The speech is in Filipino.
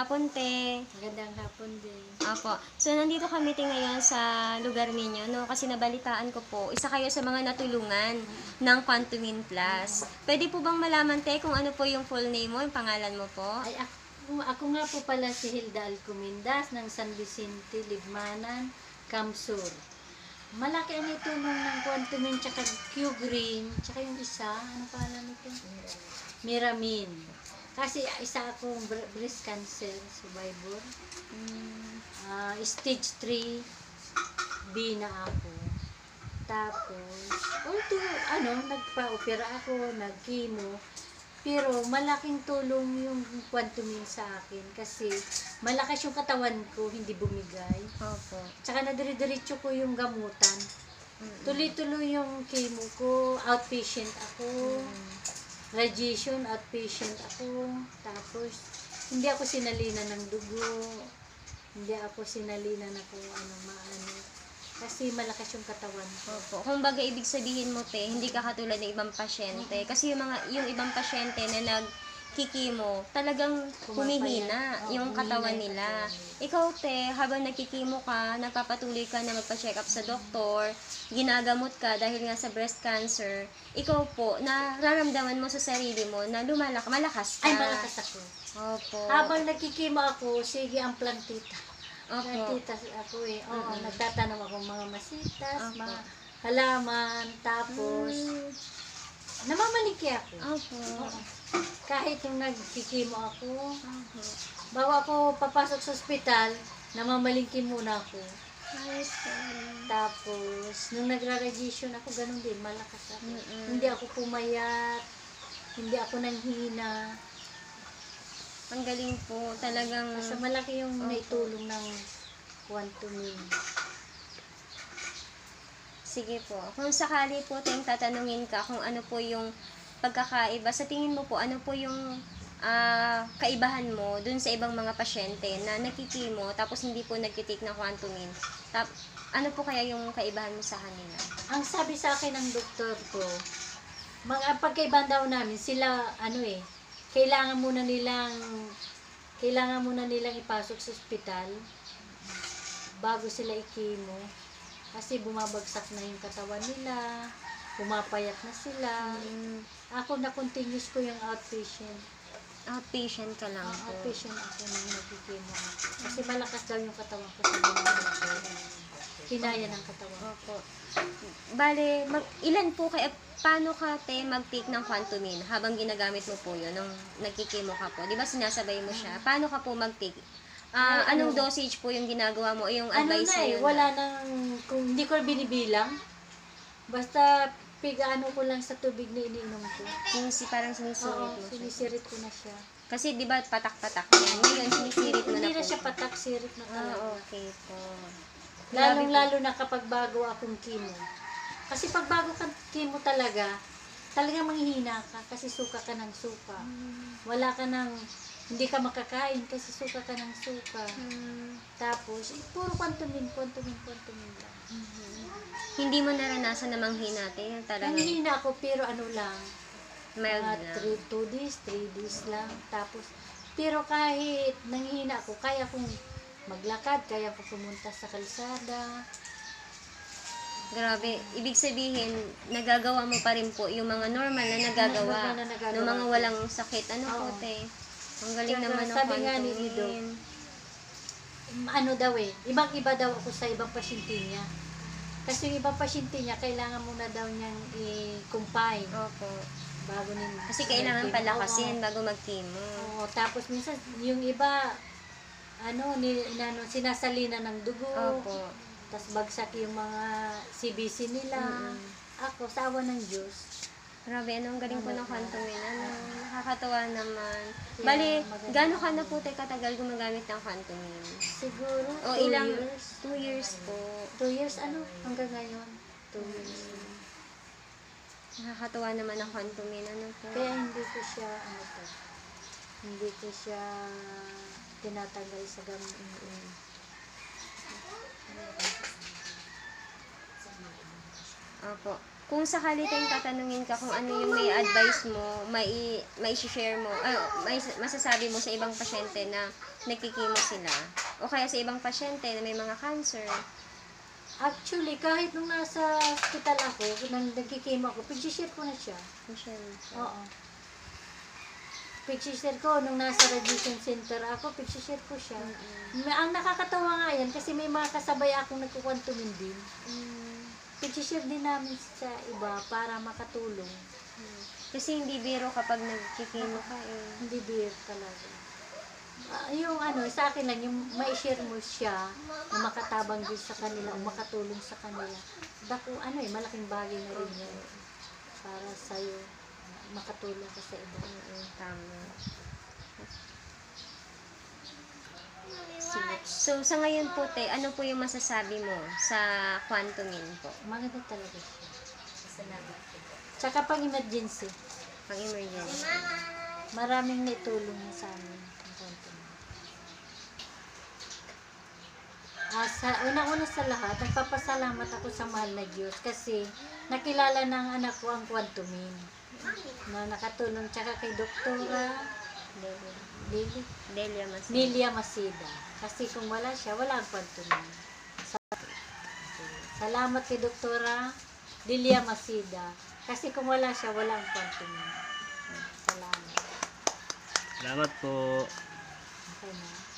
hapon, te. Magandang hapon din. Apo. So, nandito kami te ngayon sa lugar ninyo, no? Kasi nabalitaan ko po, isa kayo sa mga natulungan ng Quantum Plus. Pwede po bang malaman, te, kung ano po yung full name mo, yung pangalan mo po? Ay, ako nga po pala si Hilda Alcomindas ng San Vicente, Libmanan, Kamsur. Malaki ang itulong ng Quantum tsaka Q-Green, tsaka yung isa, ano pangalan nito? Miramin. Kasi isa akong breast cancer survivor. Stage 3 B na ako. Tapos, nagpa-opera ako, nag-chemo. Pero malaking tulong yung Quantum sa akin kasi malakas yung katawan ko, hindi bumigay. Opo. Tsaka nadire-diretso ko yung gamutan. Tuloy-tuloy yung chemo ko, outpatient ako. Radiation, outpatient ako. Tapos, hindi ako sinalinan ng dugo. Hindi ako sinalinan na kung maano. Kasi malakas yung katawan ko. Opo. Kung baga ibig sabihin mo, te, hindi ka katulad ng ibang pasyente. Kasi yung ibang pasyente na nagkikimo, talagang humihina yung katawan nila. Ikaw, te, habang nagkikimo ka, napapatuloy ka na magpa-check up sa doktor, ginagamot ka dahil nga sa breast cancer, ikaw po, nararamdaman mo sa sarili mo na malakas ka. Ay, malakas ako. Opo. Habang nagkikimo ako, sige ang plantita. Opo. Plantita ako eh. Oo, nagtatanong ako mga masitas, Opo. mga halaman, tapos namamaliki ako. Opo. Oo. Kahit yung nagkikimo ako, Opo. bago ako papasok sa ospital, namamalingki muna ako. Ayos po. Tapos, nung nagra-radiation ako, ganun din, malakas ako. Hindi ako pumayat, hindi ako nanghina. Ang galing po. Talagang... Kasi malaki yung naitulong ng Quantum. Sige po. Kung sakali po tayong tatanungin ka kung ano po yung pagkakaiba, sa tingin mo po, ano po yung kaibahan mo dun sa ibang mga pasyente na nagkikimo tapos hindi po nagtitake ng Quantum. Ano po kaya yung kaibahan mo sa kanila? Ang sabi sa akin ng doktor ko, mga pagkaibahan daw namin, sila, kailangan muna nilang ipasok sa ospital bago sila ikimo. Kasi bumabagsak na yung katawan nila, pumapayat na sila. Ako na-continuous ko yung outpatient. Outpatient ka lang po. Outpatient ako nung nagkikimo ako. Kasi malakas daw yung katawan ko sa mga kinaya ng katawan. Opo. Bale, ilan po kaya, paano ka mag-take ng Quantum habang ginagamit mo po yun, nung nagkikimo ka po? Di ba sinasabay mo siya? Paano ka po mag-take? Anong dosage po yung ginagawa mo o yung advice sa'yo? Wala nang, kung hindi ko binibilang, basta pigaano ko lang sa tubig na iniinom ko. Parang sinisirit mo siya. Sinisirit ko na siya. Kasi di ba patak-patak yan? Ngayon, sinisirit mo na po. Hindi na siya patak, sirit na talaga. Okay po. Lalong-lalo na kapag bago akong chemo. Kasi pag bago kang chemo talagang manghihina ka kasi suka ka ng suka. Wala ka ng, hindi ka makakain kasi suka ka ng suka. Tapos, puro Quantum lang. Hindi mo naranasan na manghina, te? Nanghihina ako pero Mild lang. 2 days, 3 days lang. Tapos, pero kahit nanghihina ako, kaya kong maglakad, kaya ko pumunta sa kalsada. Grabe. Ibig sabihin, nagagawa mo pa rin po yung mga normal na nagagawa. Ng mga walang sakit. Ano po, te? Ang galing naman ng sabi nga ni Quantum. Ibang-iba daw ako sa ibang pasyente niya. Kasi yung ibang pasyente niya, kailangan muna daw niyang i-confine. Opo. Bago Kasi kailangan palakasin bago mag-chemo. Oo, tapos minsan, yung iba, sinasalina ng dugo. Opo. Tapos bagsak yung mga CBC nila. Ako, sa awa ng Diyos. Grabe, anong galing po ng Quantum. Nakakatawa naman. Bali, gaano ka na po tayo katagal gumagamit ng Quantum? Siguro, 2 years. 2 years po. 2 years, hanggang ngayon? 2 years. Nakakatawa naman ang Quantum. Ano po? Kaya hindi ko siya tinatanggal sa gamit. Opo. kung sakali tayong tatanungin ka kung ano yung may advice mo, may share mo, may masasabi mo sa ibang pasyente na nagkikimo sila, o kaya sa ibang pasyente na may mga cancer. Actually, kahit nung nasa hospital ako, nang nagkikimo ako, pag-share ko na siya. Oo. Pag-share ko, nung nasa radiation center ako, pag-share ko siya. Ang nakakatawa nga yan, kasi may mga kasabay akong nagkukwantumin din. Pag-share din namin sa iba para makatulong. Kasi hindi biro kapag nagkikimo ka eh. Hindi beer talaga. Yung sa akin lang, yung mai-share mo siya, na makatabang din sa kanila, o makatulong sa kanila. Malaking bagay na rin yan. Para sa'yo, makatulong ka sa iba. Tama. Sige. So, sa ngayon po, te, ano po yung masasabi mo sa Quantumin po? Maganda talaga siya. Tsaka pang emergency. Pang emergency. Maraming naitulong niya sa amin. Ang Quantumin. Una-una sa lahat, nagpapasalamat ako sa mahal na Diyos kasi nakilala ng anak ko ang Quantumin na nakatulong, tsaka kay Doktora Nelia Masida. Kasi kung wala siya, wala ang Quantumin. Salamat kay Doktora Nelia Masida. Kasi kung wala siya, wala ang Quantumin. Salamat. Salamat po. Okay na.